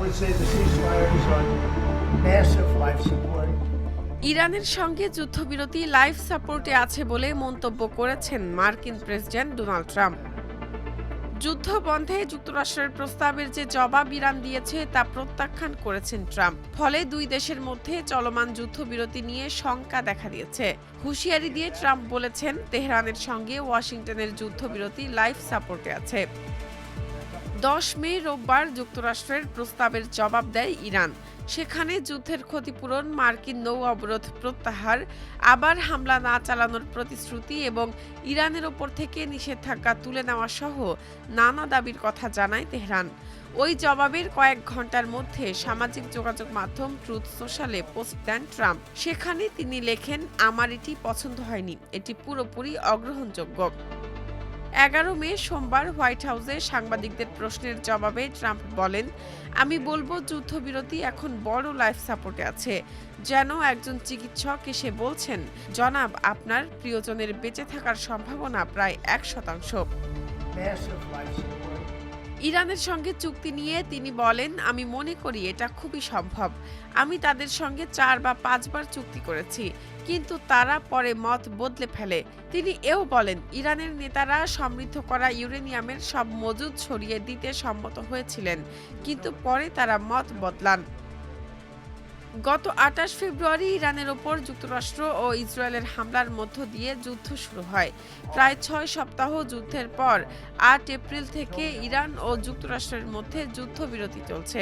would say the ceasefire is on massive life support. ইরানের সঙ্গে যুদ্ধবিরতি লাইফ সাপোর্টে আছে বলে মন্তব্য করেছেন মার্কিন প্রেসিডেন্ট ডোনাল্ড ট্রাম্প। যুদ্ধ বন্ধে যুক্তরাষ্ট্রের প্রস্তাবের যে জবাব ইরান দিয়েছে তা প্রত্যাখ্যান করেছেন ট্রাম্প। ফলে দুই দেশের মধ্যে চলমান যুদ্ধবিরতি নিয়ে শঙ্কা দেখা দিয়েছে। হুঁশিয়ারি দিয়ে ট্রাম্প বলেছেন, তেহরানের সঙ্গে ওয়াশিংটনের যুদ্ধবিরতি লাইফ সাপোর্টে আছে। 10 মে রোববার যুক্তরাষ্ট্রের প্রস্তাবের জবাব দেয় ইরান। সেখানে যুদ্ধের ক্ষতিপূরণ, মার্কিন নৌ অবরোধ প্রত্যাহার, আবার হামলা না চালানোর প্রতিশ্রুতি এবং ইরানের ওপর থেকে নিষেধাজ্ঞা তুলে নেওয়া সহ নানা দাবির কথা জানায় তেহরান। ওই জবাবের কয়েক ঘন্টার মধ্যে সামাজিক যোগাযোগ মাধ্যম ট্রুথ সোশ্যালে পোস্ট দেন ট্রাম্প। সেখানে তিনি লেখেন, আমার এটি পছন্দ হয়নি, এটি পুরোপুরি অগ্রহণযোগ্য। 11 মে সোমবার হোয়াইট হাউসে সাংবাদিকদের প্রশ্নের জবাবে ট্রাম্প বলেন, আমি বলবো যুদ্ধবিরতি এখন বড় লাইফ সাপোর্টে আছে। যেন একজন চিকিৎসক এসে বলছেন, জনাব, আপনার প্রিয়জনের বেঁচে থাকার সম্ভাবনা প্রায় 1%। Massive life support. ইরানের সঙ্গে চুক্তি নিয়ে তিনি বলেন, আমি মনে করি এটা খুবই সম্ভব। আমি তাদের সঙ্গে 4 বা 5 বার চুক্তি করেছি, কিন্তু তারা পরে মত বদলে ফেলে। তিনি এও বলেন, ইরানের নেতারা সমৃদ্ধ করা ইউরেনিয়ামের সব মজুদ সরিয়ে দিতে সম্মত হয়েছিলেন, কিন্তু পরে তারা মত বদলান। গত 28 ফেব্রুয়ারি ইরানের ওপর যুক্তরাষ্ট্র ও ইসরায়েলের হামলার মধ্য দিয়ে যুদ্ধ শুরু হয়। প্রায় 6 সপ্তাহ যুদ্ধের পর 8 এপ্রিল থেকে ইরান ও যুক্তরাষ্ট্রের মধ্যে যুদ্ধবিরতি চলছে।